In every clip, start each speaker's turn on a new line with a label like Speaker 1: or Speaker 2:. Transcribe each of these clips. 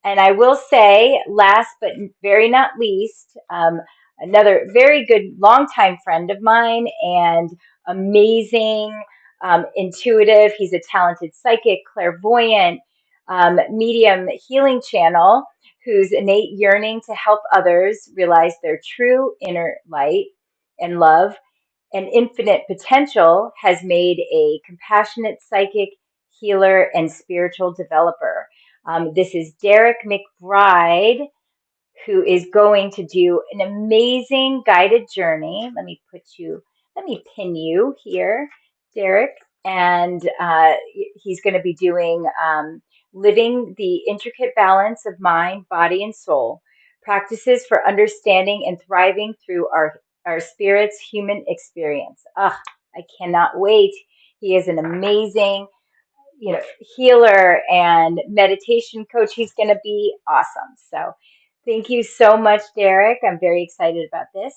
Speaker 1: And I will say, last but very not least, another very good longtime friend of mine and amazing, intuitive. He's a talented psychic, clairvoyant, medium healing channel whose innate yearning to help others realize their true inner light and love and infinite potential has made a compassionate psychic, healer, and spiritual developer. This is Derrick McBride, who is going to do an amazing guided journey. Let me pin you here, Derrick. And he's going to be doing living the intricate balance of mind, body, and soul, practices for understanding and thriving through our spirit's human experience. I cannot wait. He is an amazing, healer and meditation coach. He's going to be awesome. So thank you so much, Derrick. I'm very excited about this.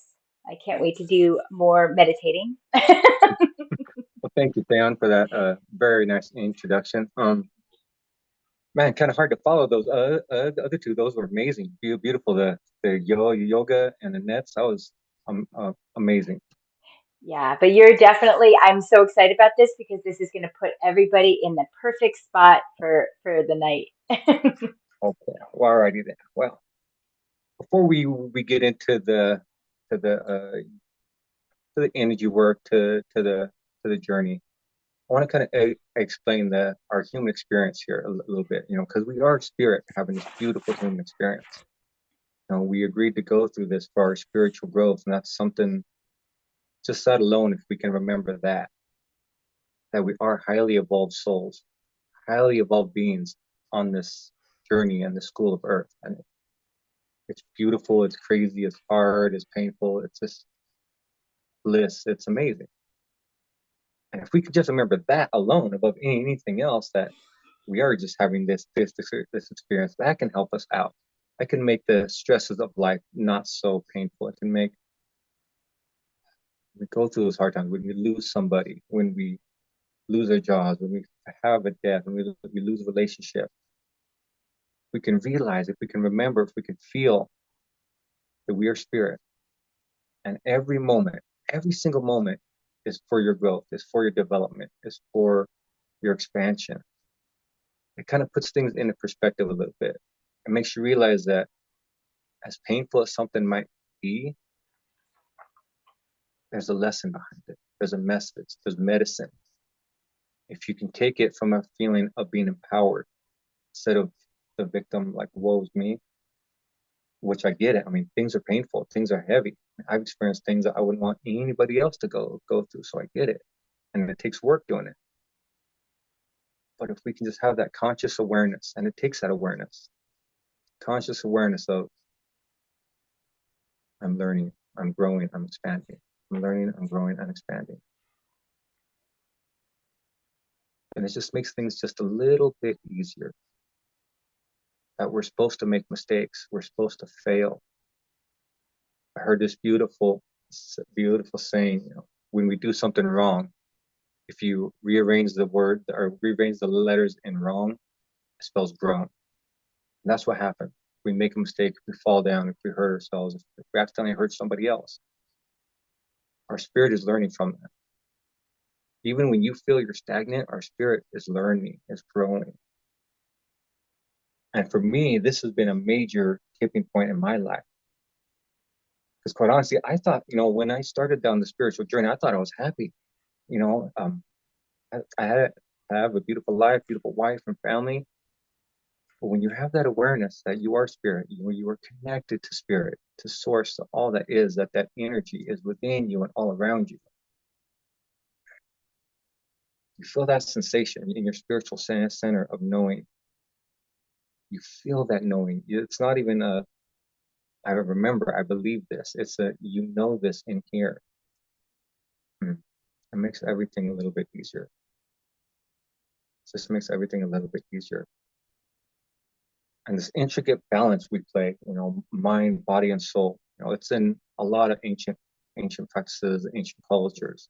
Speaker 1: I can't wait to do more meditating.
Speaker 2: Well, thank you, Theon, for that very nice introduction. Man, kind of hard to follow those the other two. Those were amazing, beautiful. The yoga and the nets. That was amazing.
Speaker 1: Yeah, but I'm so excited about this because this is going to put everybody in the perfect spot for the night.
Speaker 2: Okay, well, alrighty then. Well, before we get into to the uh, to the energy work to the journey, I want to kind of explain the our human experience here a little bit. Because we are spirit having this beautiful human experience. We agreed to go through this for our spiritual growth, and that's something just that alone. If we can remember that we are highly evolved souls, highly evolved beings on this journey and the school of Earth, and it's beautiful, it's crazy, it's hard, it's painful, it's just bliss, it's amazing. And if we could just remember that alone above anything else, that we are just having this experience, that can help us out. That can make the stresses of life not so painful. It can make we go through those hard times when we lose somebody, when we lose our jobs, when we have a death, when we lose a relationship. We can realize, if we can remember, if we can feel that we are spirit, and every moment, every single moment is for your growth, is for your development, is for your expansion. It kind of puts things into perspective a little bit. It makes you realize that as painful as something might be, there's a lesson behind it. There's a message, there's medicine. If you can take it from a feeling of being empowered instead of the victim, like, woe's me, which I get it. I mean, things are painful, things are heavy. I've experienced things that I wouldn't want anybody else to go through, so I get it. And it takes work doing it. But if we can just have that conscious awareness, and it takes that awareness, conscious awareness of I'm learning, I'm growing, I'm expanding. I'm learning, I'm growing, and expanding. And it just makes things just a little bit easier. That we're supposed to make mistakes, we're supposed to fail. I heard this beautiful saying, when we do something wrong, if you rearrange the word or rearrange the letters in wrong, it spells grown. And that's what happens. We make a mistake, if we fall down, if we hurt ourselves, if we accidentally hurt somebody else. Our spirit is learning from that. Even when you feel you're stagnant, our spirit is learning, is growing. And for me, this has been a major tipping point in my life. Because quite honestly, I thought, when I started down the spiritual journey, I thought I was happy. You know, um, I have a beautiful life, beautiful wife and family. But when you have that awareness that you are spirit, you are connected to spirit, to source, to all that is, that energy is within you and all around you. You feel that sensation in your spiritual center of knowing. You feel that knowing. It's not even I remember, I believe this. It's this in here. Hmm. It makes everything a little bit easier. It just makes everything a little bit easier. And this intricate balance we play, mind, body, and soul. It's in a lot of ancient practices, ancient cultures.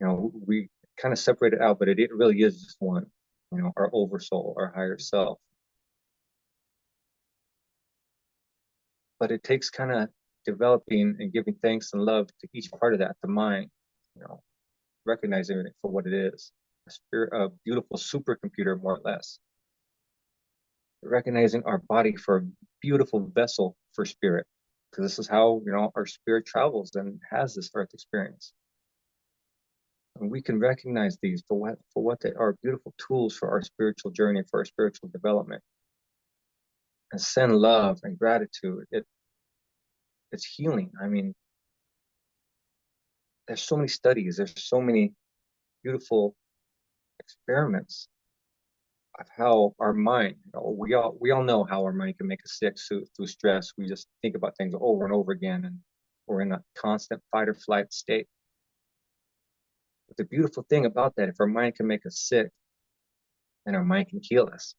Speaker 2: We kind of separate it out, but it really is just one. Our oversoul, our higher self. but it takes kind of developing and giving thanks and love to each part of that, the mind, you know, recognizing it for what it is, a beautiful supercomputer, more or less. Recognizing our body for a beautiful vessel for spirit, because this is how, you know, our spirit travels and has this earth experience. And we can recognize these for what they are, beautiful tools for our spiritual journey, for our spiritual development, and send love and gratitude. It's healing. I mean, there's so many studies, there's so many beautiful experiments of how our mind, you know, we all know how our mind can make us sick through stress. We just think about things over and over again, and we're in a constant fight or flight state. But the beautiful thing about that, if our mind can make us sick, then our mind can heal us.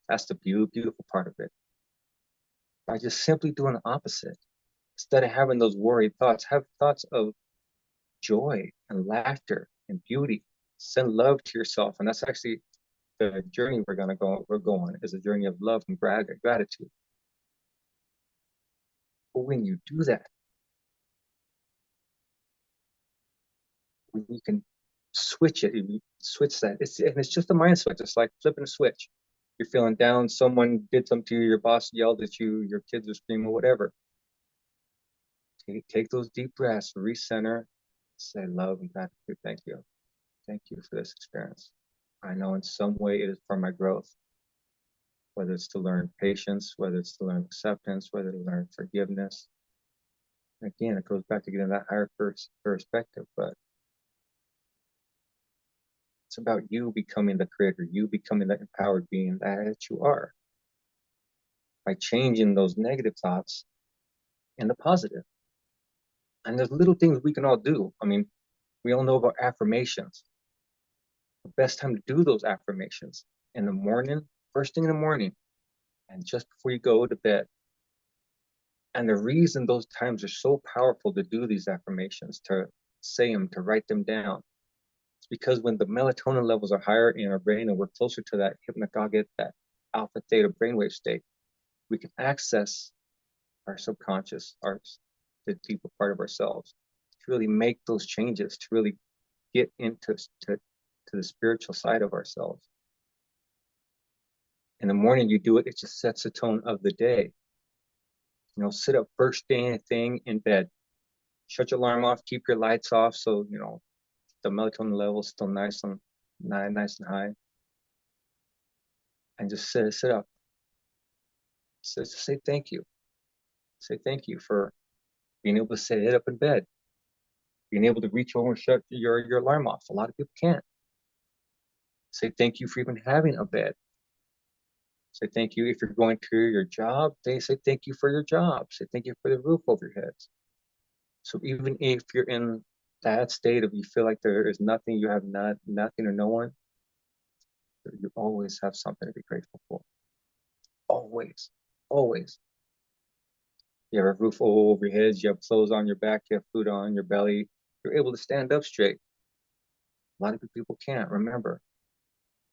Speaker 2: That's the beautiful part of it. By just simply doing the opposite, instead of having those worried thoughts, have thoughts of joy and laughter and beauty. Send love to yourself, and that's actually the journey we're going is a journey of love and gratitude. But when you do that, when you can switch it, you switch that. It's just a mind switch. It's like flipping a switch. You're feeling down, someone did something to you, your boss yelled at you, your kids are screaming, whatever. Take those deep breaths, recenter, say love and gratitude. Thank you. Thank you for this experience. I know in some way it is for my growth, whether it's to learn patience, whether it's to learn acceptance, whether to learn forgiveness. Again, it goes back to getting that higher perspective, but it's about you becoming the creator, you becoming that empowered being that you are by changing those negative thoughts into positive. And there's little things we can all do. I mean, we all know about affirmations. The best time to do those affirmations in the morning, first thing in the morning, and just before you go to bed. And the reason those times are so powerful to do these affirmations, to say them, to write them down, it's because when the melatonin levels are higher in our brain and we're closer to that hypnagogic, that alpha theta brainwave state, we can access our subconscious, the deeper part of ourselves, to really make those changes, to really get into the spiritual side of ourselves. In the morning, you do it, it just sets the tone of the day. You know, sit up first thing in bed, shut your alarm off, keep your lights off, so you know the melatonin level is still nice and high, and just sit up. Just say thank you. Say thank you for being able to sit up in bed, being able to reach over and shut your alarm off. A lot of people can't. Say thank you for even having a bed. Say thank you if you're going to your job. They say thank you for your job. Say thank you for the roof over your heads. So even if you're in that state of you feel like there is nothing, you have nothing or no one, you always have something to be grateful for. Always, always. You have a roof over your heads, you have clothes on your back, you have food on your belly. You're able to stand up straight. A lot of people can't. Remember,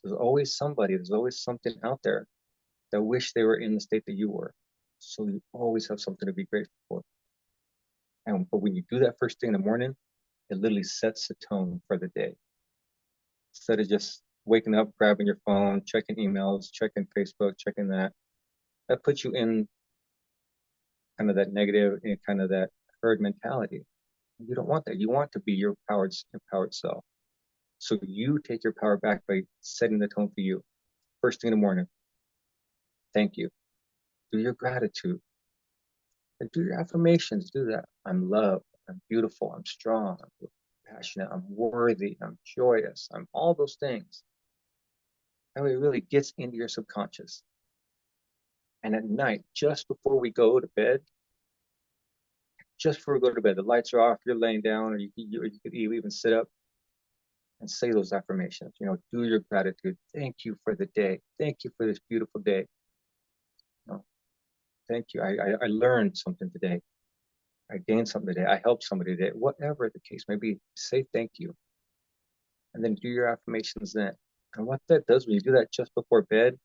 Speaker 2: there's always somebody, there's always something out there that wish they were in the state that you were. So you always have something to be grateful for. But when you do that first thing in the morning, it literally sets the tone for the day. Instead of just waking up, grabbing your phone, checking emails, checking Facebook, checking that puts you in kind of that negative and kind of that herd mentality. You don't want that. You want to be your empowered self. So you take your power back by setting the tone for you. First thing in the morning, thank you. Do your gratitude. And do your affirmations. Do that. I'm loved. I'm beautiful. I'm strong. I'm passionate. I'm worthy. I'm joyous. I'm all those things. That way it really gets into your subconscious. And at night, just before we go to bed, the lights are off, you're laying down, or you could even sit up and say those affirmations. You know, do your gratitude. Thank you for the day. Thank you for this beautiful day. You know, thank you. I learned something today. I gained something today. I helped somebody today. Whatever the case may be, say thank you. And then do your affirmations then. And what that does when you do that just before bed,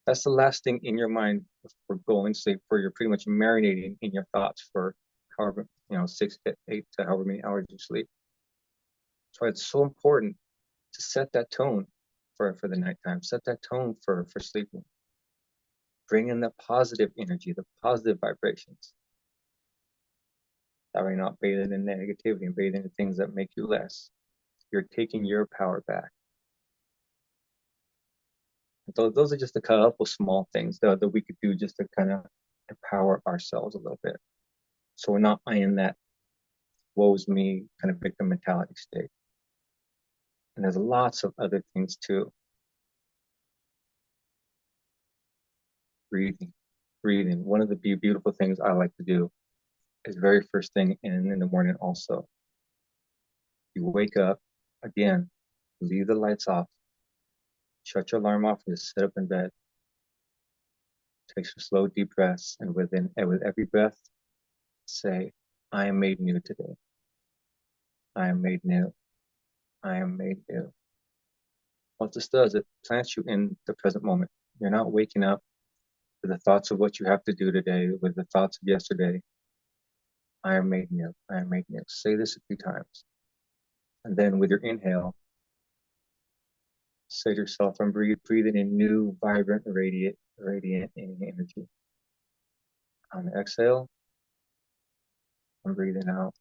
Speaker 2: That's the last thing in your mind for going to sleep, for you're pretty much marinating in your thoughts for however, 6 to 8 to however many hours you sleep. That's why it's so important to set that tone for the nighttime, set that tone for sleeping. Bring in the positive energy, the positive vibrations. That way, not bathing in negativity and bathing in things that make you less. You're taking your power back. So those are just a couple small things that we could do just to kind of empower ourselves a little bit. So we're not in that woe's me kind of victim mentality state. And there's lots of other things too. Breathing, breathing. One of the beautiful things I like to do is very first thing in the morning also. You wake up, again, leave the lights off, shut your alarm off, and just sit up in bed. Take some slow, deep breaths, and with every breath, say, I am made new today. I am made new. I am made new. What this does, it plants you in the present moment. You're not waking up with the thoughts of what you have to do today, with the thoughts of yesterday. I am made new. I am made new. Say this a few times. And then with your inhale, say to yourself, I'm breathing in new, vibrant, radiant energy. On the exhale, I'm breathing out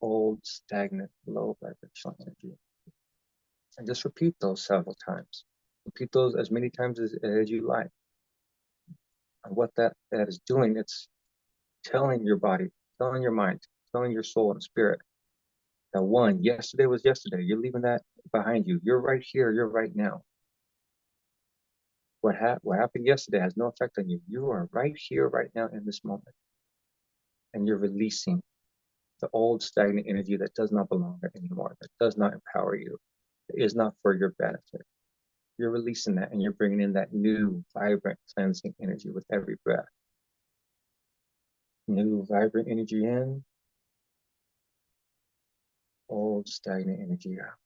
Speaker 2: old, stagnant, low vibrational energy. And just repeat those several times. Repeat those as many times as you like. And what that is doing, it's telling your body, telling your mind, telling your soul and spirit that one, yesterday was yesterday. You're leaving that behind you. You're right here. You're right now. What happened yesterday has no effect on you. You are right here, right now, in this moment. And you're releasing the old stagnant energy that does not belong there anymore, that does not empower you, that is not for your benefit. You're releasing that and you're bringing in that new, vibrant, cleansing energy with every breath. New, vibrant energy in, old, stagnant energy out.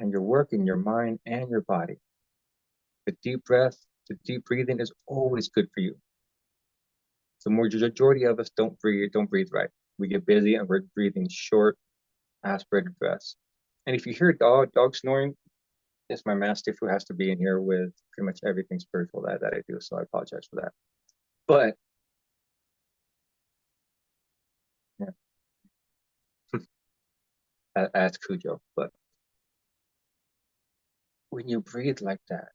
Speaker 2: And you're working your mind and your body. The deep breath, the deep breathing is always good for you. The majority of us don't breathe right. We get busy and we're breathing short, aspirated breaths. And if you hear dog snoring, it's my mastiff who has to be in here with pretty much everything spiritual that I do. So I apologize for that. But yeah, that's Cujo. But when you breathe like that,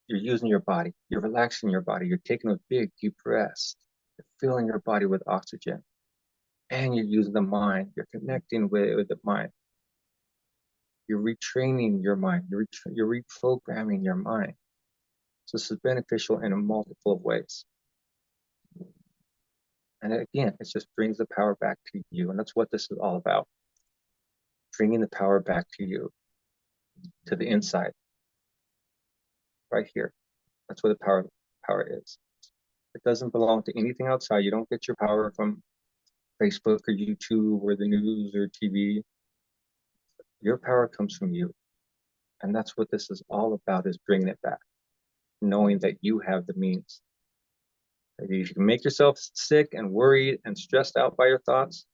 Speaker 2: you're using your body, you're relaxing your body, you're taking those big, deep breaths, you're filling your body with oxygen, and you're using the mind, you're connecting with the mind. You're retraining your mind, you're reprogramming your mind. So this is beneficial in a multiple of ways. And again, it just brings the power back to you. And that's what this is all about. Bringing the power back to you, to the inside, right here. That's where the power is. It doesn't belong to anything outside. You don't get your power from Facebook or YouTube or the news or TV. Your power comes from you. And that's what this is all about, is bringing it back, knowing that you have the means. If you can make yourself sick and worried and stressed out by your thoughts,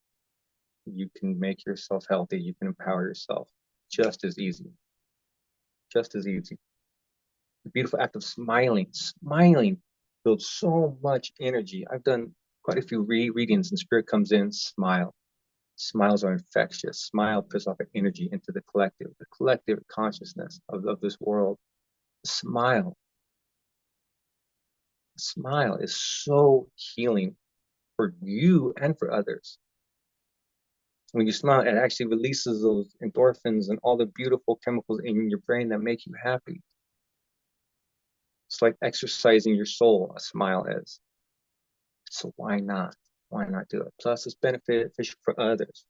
Speaker 2: you can make yourself healthy. You can empower yourself just as easy. Just as easy. The beautiful act of smiling builds so much energy. I've done quite a few readings and spirit comes in, smile. Smiles are infectious. Smile puts off energy into the collective consciousness of this world. Smile. Smile is so healing for you and for others. When you smile, it actually releases those endorphins and all the beautiful chemicals in your brain that make you happy. It's like exercising your soul, a smile is. So why not? Why not do it? Plus, it's beneficial for others.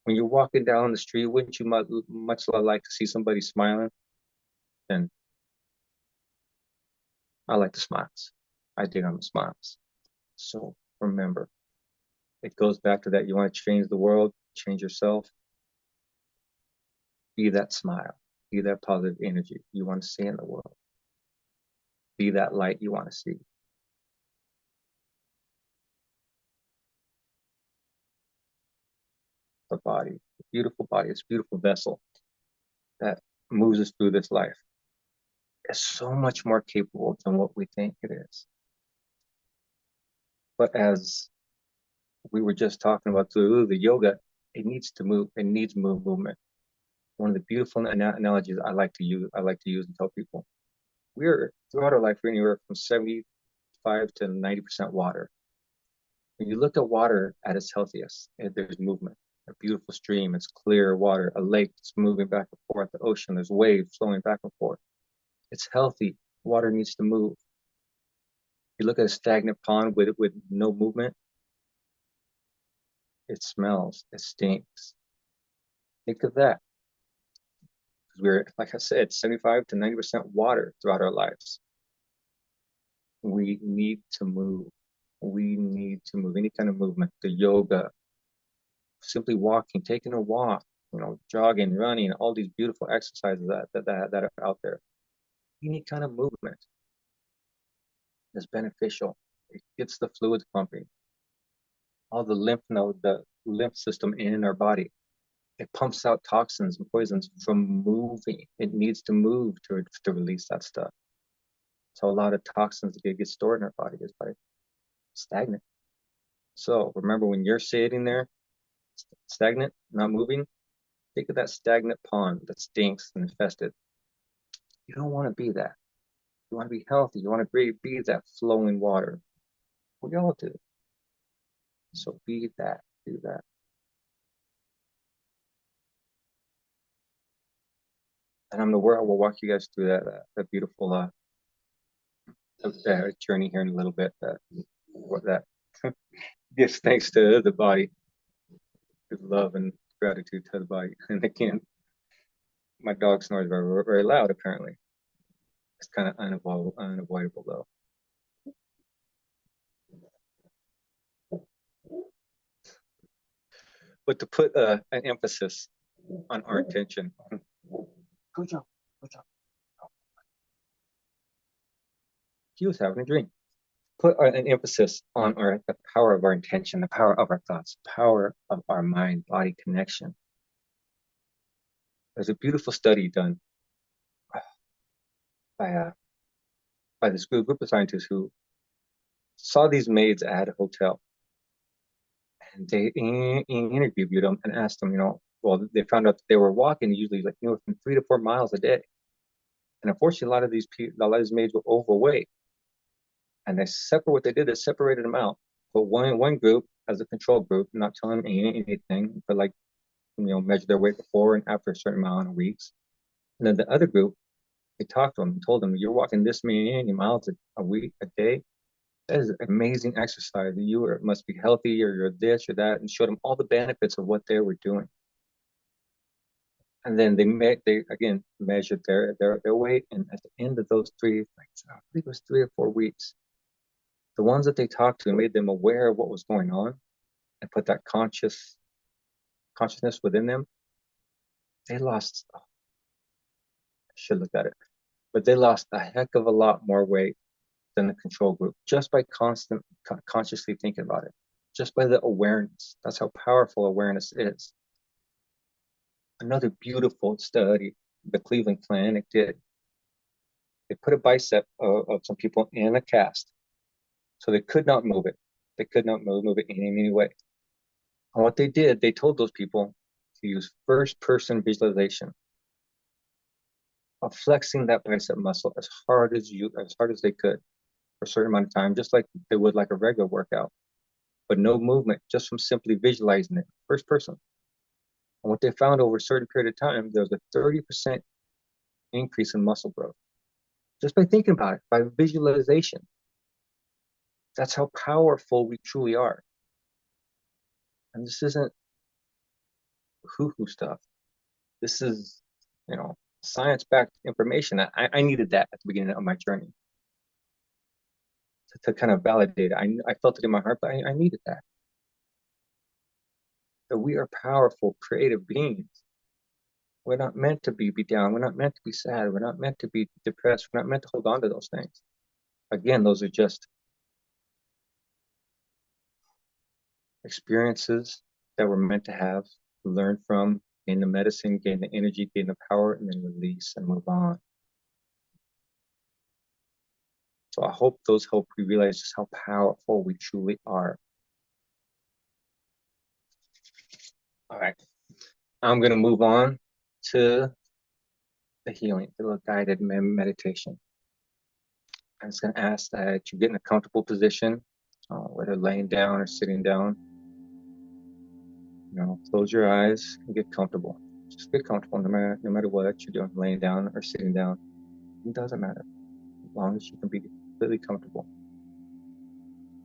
Speaker 2: When you're walking down the street, wouldn't you much like to see somebody smiling? And I like the smiles. I dig on the smiles. So remember, it goes back to that. You want to change the world, change yourself, be that smile. Be that positive energy you want to see in the world. Be that light you want to see. The body, the beautiful body, this beautiful vessel that moves us through this life is so much more capable than what we think it is. But as we were just talking about through the yoga, it needs to move. It needs movement. One of the beautiful analogies I like to use and tell people, we're throughout our life, we're anywhere from 75 to 90% water. When you look at water at its healthiest, there's movement. A beautiful stream, it's clear water, a lake that's moving back and forth, the ocean, there's waves flowing back and forth. It's healthy. Water needs to move. You look at a stagnant pond with no movement, it smells, it stinks. Think of that. We're, like I said, 75 to 90% water throughout our lives. We need to move. We need to move. Any kind of movement, the yoga, simply walking, taking a walk, jogging, running, all these beautiful exercises that are out there. Any kind of movement is beneficial. It gets the fluids pumping. All the the lymph system in our body. It pumps out toxins and poisons from moving. It needs to move to release that stuff. So a lot of toxins get stored in our body is by stagnant. So remember, when you're sitting there stagnant, not moving, think of that stagnant pond that stinks and infested. You don't want to be that. You want to be healthy. You want to be that flowing water. We all do. So be that. Do that. And I'm gonna we'll walk you guys through that beautiful journey here in a little bit. What that gives thanks to the body, with love and gratitude to the body. And again, my dog snores very, very loud. Apparently, it's kind of unavoidable though. But to put an emphasis on our intention. Good job. Good job. He was having a dream. Put an emphasis on the power of our intention, the power of our thoughts, the power of our mind-body connection. There's a beautiful study done by this group of scientists who saw these maids at a hotel, and they interviewed them and asked them, well, they found out that they were walking usually from 3 to 4 miles a day, and unfortunately, a lot of these maids were overweight, and they separated them out. But one group as a control group, not telling them anything, but measure their weight before and after a certain amount of weeks. And then the other group, they talked to them and told them, you're walking this many miles a week, a day. That is amazing exercise. You must be healthy, or you're this or that, and showed them all the benefits of what they were doing. And then they again measured their weight, and at the end of those I think it was 3 or 4 weeks, the ones that they talked to and made them aware of what was going on and put that consciousness within them, they lost, I should look at it, but they lost a heck of a lot more weight than the control group, just by consciously thinking about it, just by the awareness. That's how powerful awareness is. Another beautiful study the Cleveland Clinic did. They put a bicep of some people in a cast, so they could not move it. They could not move it in any way. And what they did, they told those people to use first-person visualization of flexing that bicep muscle as hard as they could for a certain amount of time, just like they would like a regular workout, but no movement, just from simply visualizing it, first person. And what they found over a certain period of time, there was a 30% increase in muscle growth, just by thinking about it, by visualization. That's how powerful we truly are. And this isn't hoo-hoo stuff. This is, science-backed information. I needed that at the beginning of my journey to kind of validate it. I felt it in my heart, but I needed that. That we are powerful, creative beings. We're not meant to be down. We're not meant to be sad. We're not meant to be depressed. We're not meant to hold on to those things. Again, those are just experiences that we're meant to have, learn from, gain the medicine, gain the energy, gain the power, and then release and move on. So I hope those help you realize just how powerful we truly are. All right. I'm going to move on to the healing, the little guided meditation. I'm just going to ask that you get in a comfortable position, whether laying down or sitting down. Close your eyes and get comfortable. Just get comfortable no matter what you're doing, laying down or sitting down. It doesn't matter, as long as you can be completely comfortable.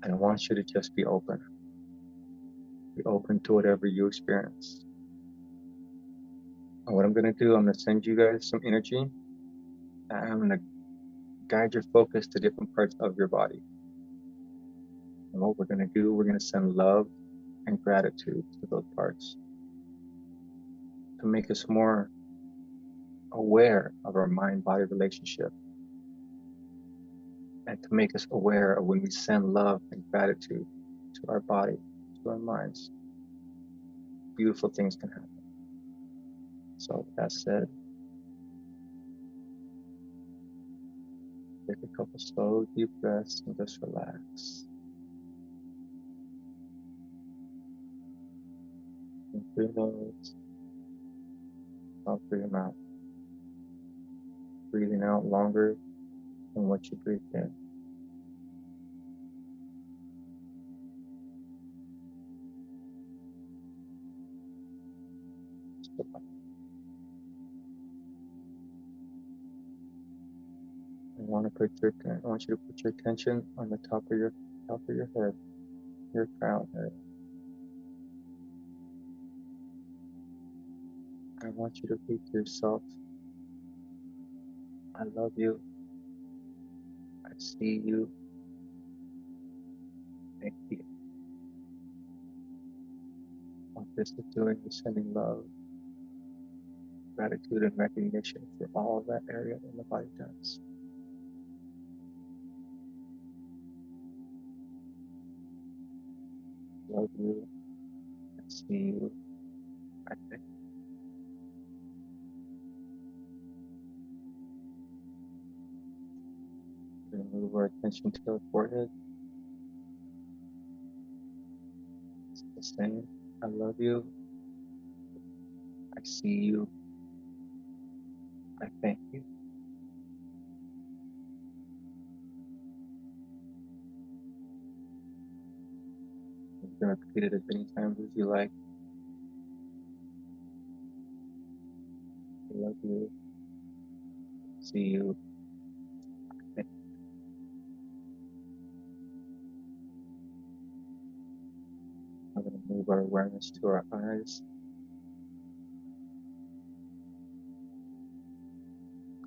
Speaker 2: And I want you to just be open. Be open to whatever you experience. And what I'm going to do, I'm going to send you guys some energy. And I'm going to guide your focus to different parts of your body. And what we're going to do, we're going to send love and gratitude to those parts to make us more aware of our mind-body relationship, and to make us aware of when we send love and gratitude to our body, to our minds, beautiful things can happen. So with that said, take a couple slow, deep breaths and just relax. In through your nose, out through your mouth. Breathing out longer than what you breathe in. I want you to put your attention on the top of your head, your crown area. I want you to repeat to yourself, I love you. I see you. Thank you. What this is doing is sending love, gratitude, and recognition for all of that area in the body does. Love you. I see you. I thank you. We're going to move our attention to our forehead. It's the same. I love you. I see you. I thank you. You can repeat it as many times as you like. I love you. I see you. I thank you. I'm going to move our awareness to our eyes.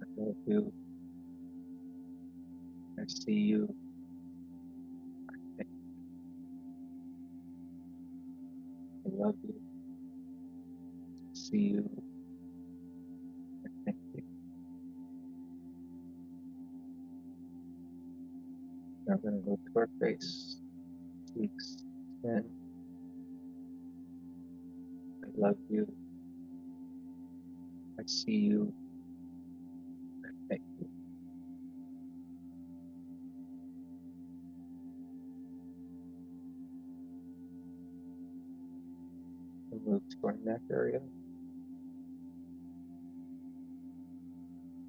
Speaker 2: I love you. I see you. I thank you. I love you. I see you. I thank you. Now I'm going to move to our face, cheeks, chin. I love you. I see you. I thank you. We'll move to our neck area,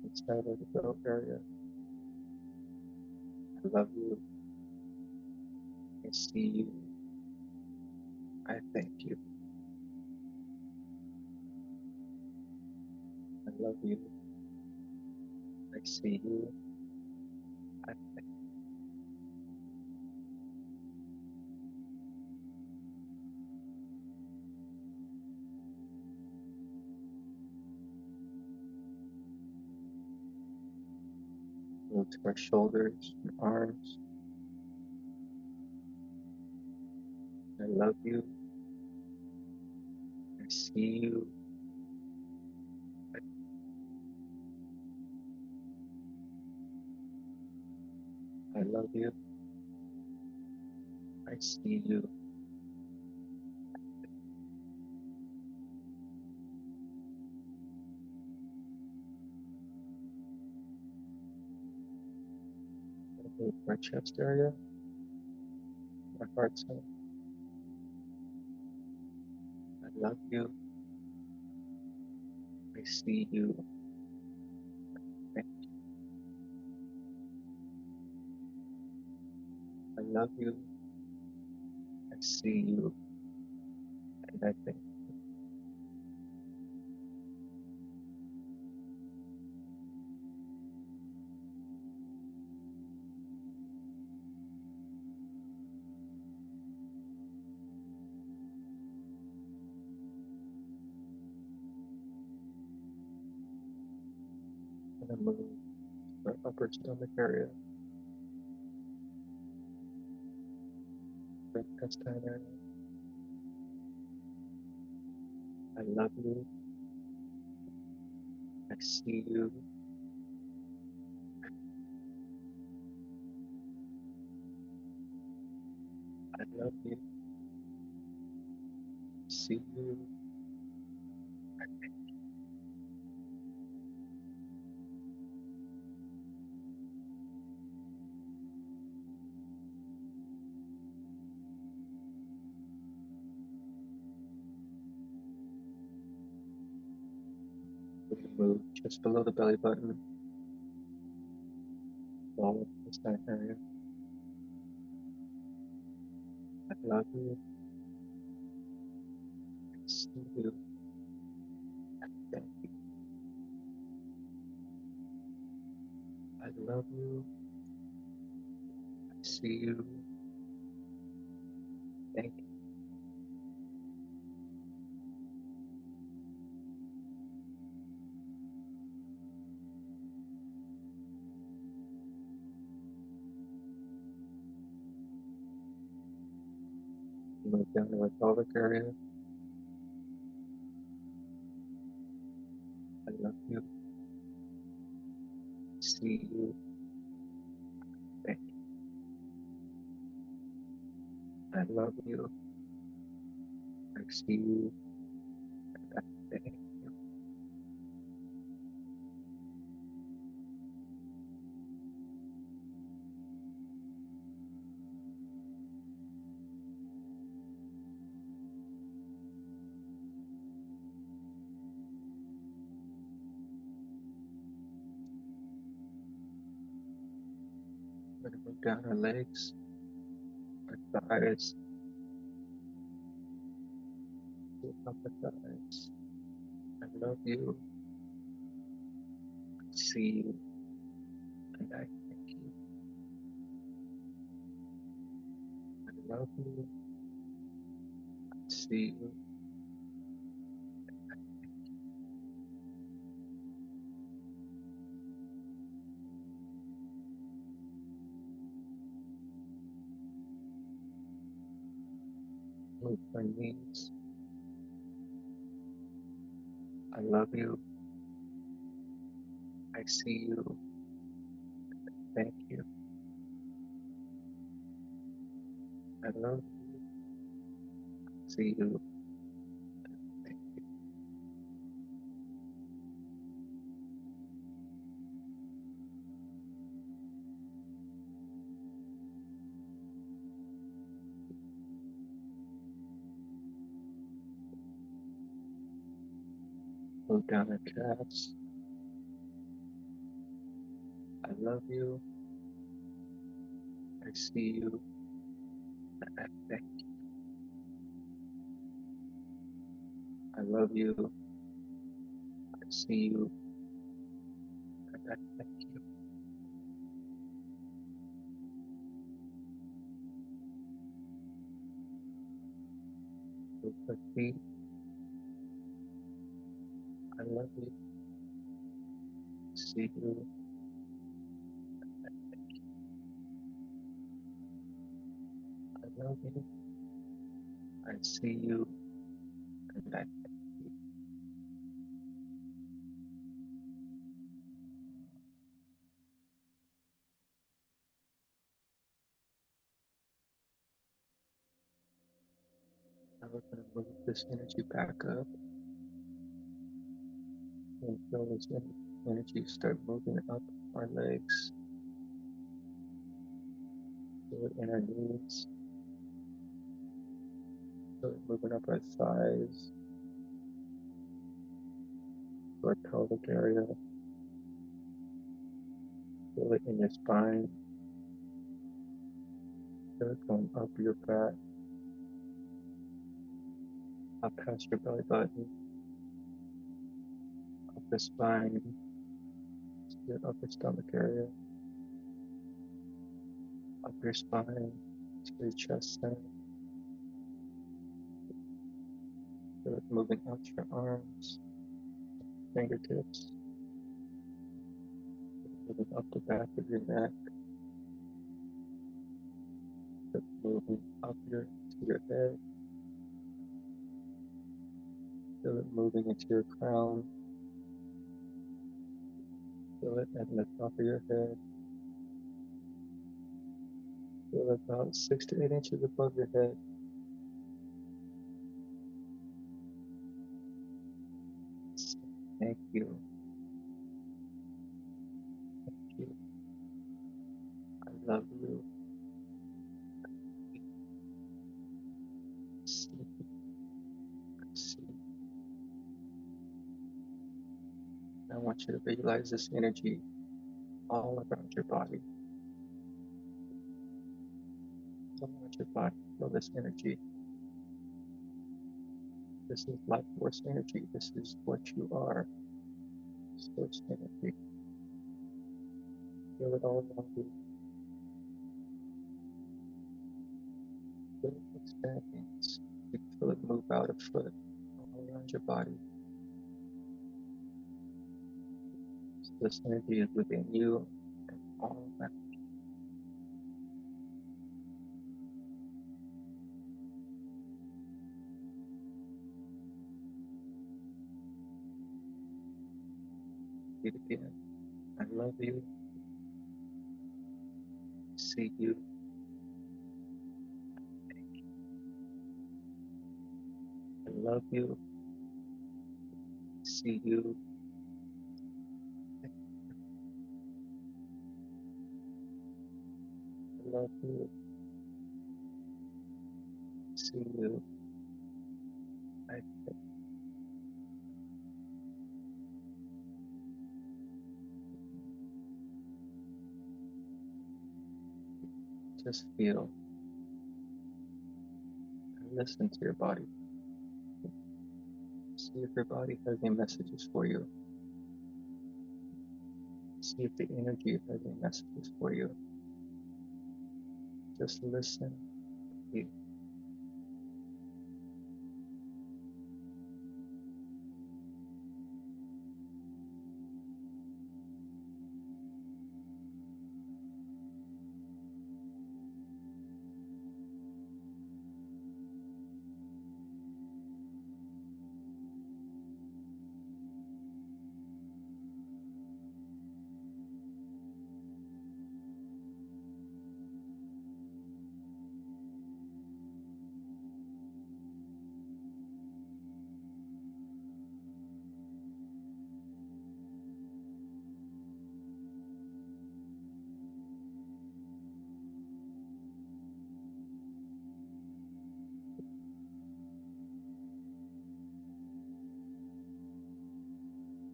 Speaker 2: inside of the throat area. I love you. I see you. I thank you. I love you. I see you. I thank you. Move to our shoulders and arms. I love you. I see you. I love you. I see you. I move my chest area, my heart center. I love you. I see you. I love you. I see you. And I think I'm gonna move my upper stomach area, my intestine area. I love you. I see you. I love you. See you. We move just below the belly button, all of the intestine area. I love you. I see you. Thank you. I love you. I see you. Thank you. Move down to my pelvic area. I love you. I see you. Thank you. I love you. I see you. Thank you. I'm gonna move down our legs, our thighs, up the thighs. I love you. I see you. And I thank you. I love you. I see you. Move my knees. I love you. I see you. Thank you. I love you. See you. Thank you. Move down our calves. I love you. I see you. I thank you. I love you. I see you. And I thank you. Move my feet. I love you. See you. I love you. I see you. And I Move this energy back up and feel this energy start moving up our legs, feel it in our knees, feel it moving up our thighs, our pelvic area, feel it in your spine, feel it going up your back, up past your belly button, up the spine, to your upper stomach area, up your spine, to your chest center, feel it moving out your arms, fingertips, moving up the back of your neck, feel it moving up to your head, feel it moving into your crown, feel it at the top of your head, feel it about 6 to 8 inches above your head. Thank you. Thank you. I love you. See, see. I want you to visualize this energy all around your body. All around your body. Feel this energy. This is life force energy. This is what you are. Source energy. Feel it all around you. Feel it expanding. You feel it move out a foot all around your body. So this energy is within you and all around. It again. I love you. See you. I love you. See you. I love you. See you. I just feel and listen to your body. See if your body has any messages for you. See if the energy has any messages for you. Just listen. Feel.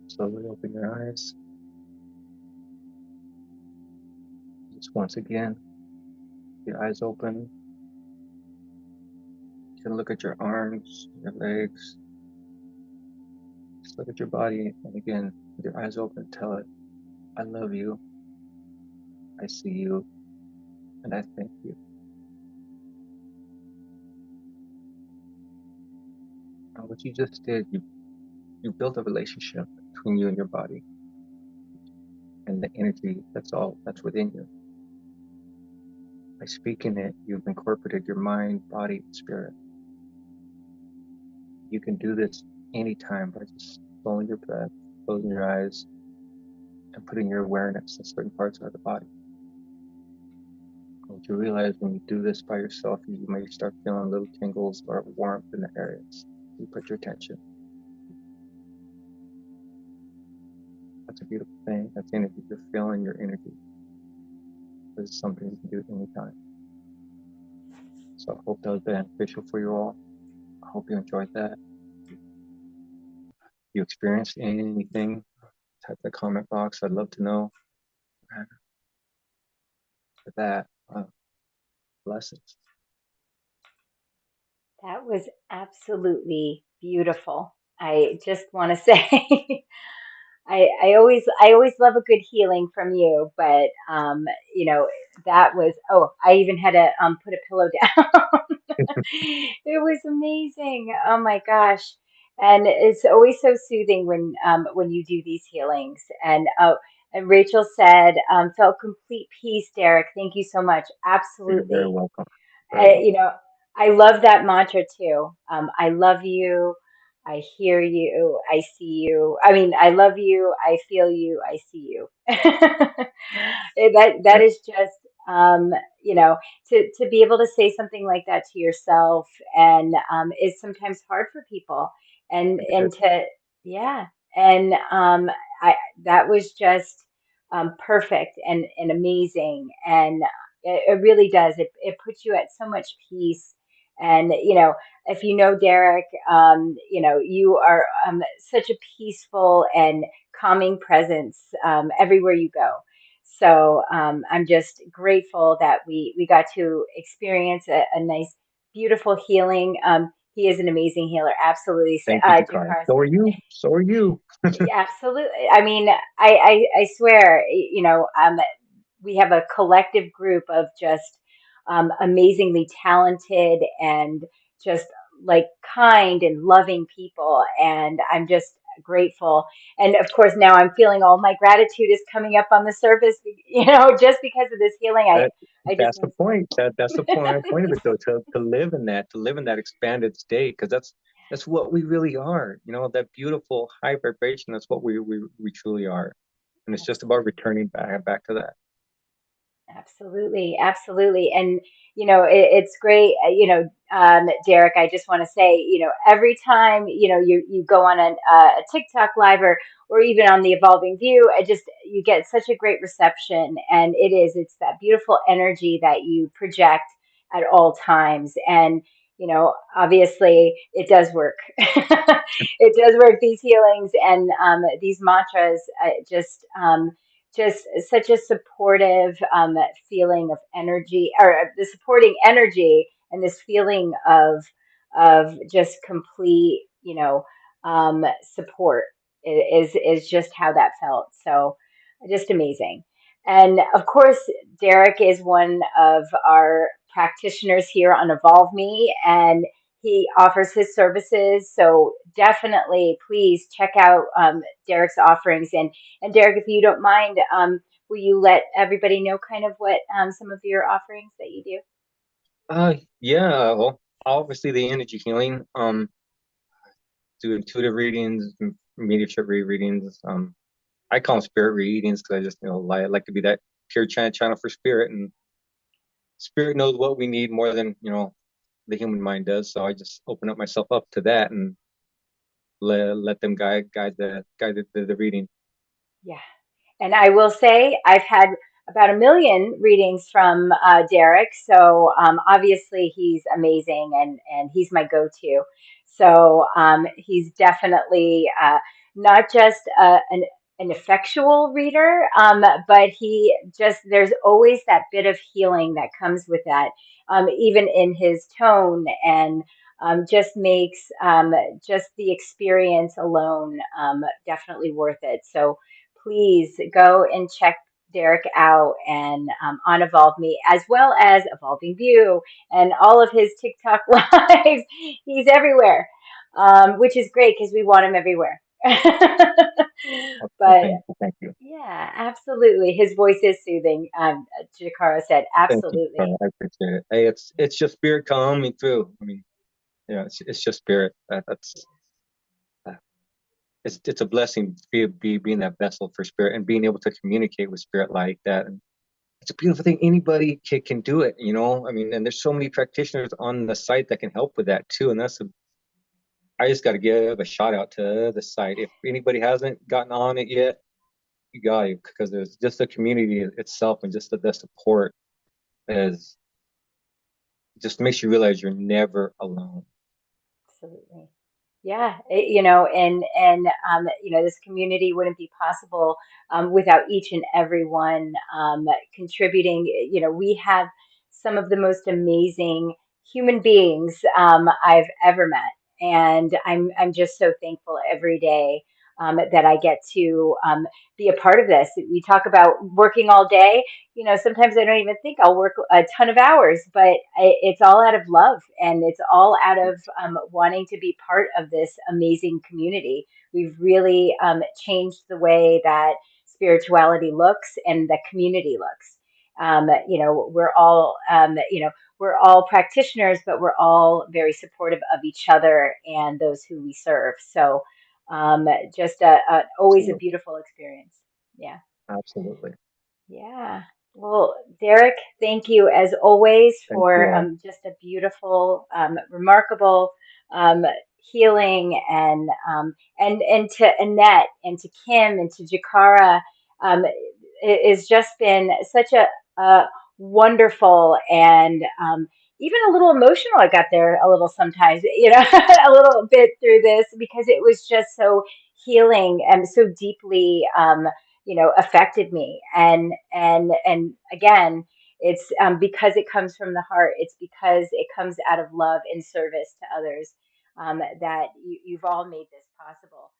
Speaker 2: Slowly open your eyes. Just once again, your eyes open. You can look at your arms, your legs. Just look at your body. And again, with your eyes open, tell it, I love you. I see you. And I thank you. And what you just did, you built a relationship between you and your body and the energy that's within you. By speaking it, you've incorporated your mind, body, and spirit. You can do this anytime by just slowing your breath, closing your eyes, and putting your awareness in certain parts of the body. What you realize when you do this by yourself, you may start feeling little tingles or warmth in the areas. You put your attention. That's a beautiful thing. That's energy. You're feeling your energy. This is something you can do anytime. So I hope that was beneficial for you all. I hope you enjoyed that. You experienced anything, type the comment box. I'd love to know. For that, blessings.
Speaker 1: That was absolutely beautiful. I just want to say I always love a good healing from you, but you know, that was, oh, I even had to put a pillow down. It was amazing. Oh my gosh. And it's always so soothing when you do these healings. And oh, and Rachel said, felt complete peace, Derek. Thank you so much.
Speaker 2: You're very
Speaker 1: Absolutely.
Speaker 2: welcome. Very
Speaker 1: You
Speaker 2: welcome.
Speaker 1: know, I love that mantra too. I love you. I hear you. I see you. I mean, I love you. I feel you. I see you. That
Speaker 2: Yeah,
Speaker 1: is just you know, to be able to say something like that to yourself and is sometimes hard for people
Speaker 2: it is.
Speaker 1: and to yeah and I that was just perfect and amazing and it really does. It puts you at so much peace. And, you know, if you know Derek, you know, you are such a peaceful and calming presence everywhere you go. So I'm just grateful that we got to experience a nice, beautiful healing. He is an amazing healer. Absolutely.
Speaker 2: Thank you, Jakar.
Speaker 1: Jakar
Speaker 2: So are
Speaker 1: said,
Speaker 2: you. So are you.
Speaker 1: absolutely. I mean, I swear, you know, we have a collective group of just amazingly talented and just like kind and loving people. And I'm just grateful. And of course, now I'm feeling all my gratitude is coming up on the surface, you know, just because of this healing.
Speaker 2: That
Speaker 1: I just
Speaker 2: that's the
Speaker 1: want
Speaker 2: point. That's the point of it though, to live in that, to live in that expanded state, because that's what we really are. You know, that beautiful high vibration, that's what we truly are. And it's just
Speaker 1: absolutely.
Speaker 2: about returning back to that.
Speaker 1: Absolutely, absolutely. And, you know, it's great. Derek, I just want to say, you know, every time, you know, you go on a TikTok live or even on the Evolving View, you get such a great reception. And it's that beautiful energy that you project at all times. And, you know, obviously it does work. It does work, these healings and these mantras, just such a supportive feeling of energy or the supporting energy and this feeling of just complete support is just how that felt. So just amazing. And of course, Derek is one of our practitioners here on EvolvMe, and he offers his services. So definitely, please check out Derek's offerings. And Derek, if you don't mind, will you let everybody know kind of what some of your offerings that you do?
Speaker 2: Yeah, well, obviously the energy healing, do intuitive readings, mediumship readings. I call them spirit readings because I just, like to be that pure channel for spirit, and spirit knows what we need more than, the human mind does. So I just open up myself up to that and let them guide the reading.
Speaker 1: Yeah. And I will say I've had about a million readings from Derek. So obviously he's amazing and he's my go-to. So he's definitely not just an effectual reader, but there's always that bit of healing that comes with that, even in his tone and just makes just the experience alone definitely worth it. So please go and check Derek out and on Evolve Me, as well as Evolving View and all of his TikTok lives. He's everywhere, which is great because we want him everywhere.
Speaker 2: Well,
Speaker 1: But
Speaker 2: thank you,
Speaker 1: yeah, absolutely. His voice is soothing. Jakara said,
Speaker 2: thank you.
Speaker 1: absolutely.
Speaker 2: I appreciate it. Hey, it's just spirit coming through. I mean, it's just spirit. Uh, it's a blessing being that vessel for spirit and being able to communicate with spirit like that. And it's a beautiful thing. Anybody can do it, you know. I mean, and there's so many practitioners on the site that can help with that too. And I just got to give a shout out to the site. If anybody hasn't gotten on it yet, you got to, because there's just the community itself and just the support is just makes you realize you're never alone.
Speaker 1: Absolutely. Yeah, this community wouldn't be possible without each and every one contributing. We have some of the most amazing human beings I've ever met, and I'm just so thankful every day that I get to be a part of this. We talk about working all day. Sometimes I don't even think I'll work a ton of hours, but it's all out of love, and it's all out of wanting to be part of this amazing community. We've really changed the way that spirituality looks and the community looks. We're all practitioners, but we're all very supportive of each other and those who we serve. So just always a
Speaker 2: Absolutely.
Speaker 1: beautiful experience. Yeah.
Speaker 2: Absolutely.
Speaker 1: Yeah. Well, Derrick, thank you as always
Speaker 2: Thank you
Speaker 1: for
Speaker 2: all.
Speaker 1: just a beautiful, remarkable um, healing, and to Annette and to Kim and to Jakara. It's just been such a wonderful and even a little emotional. I got there a little sometimes, a little bit through this because it was just so healing and so deeply. Affected me, and again, it's because it comes from the heart. It's because it comes out of love and service to others, that you've all made this possible.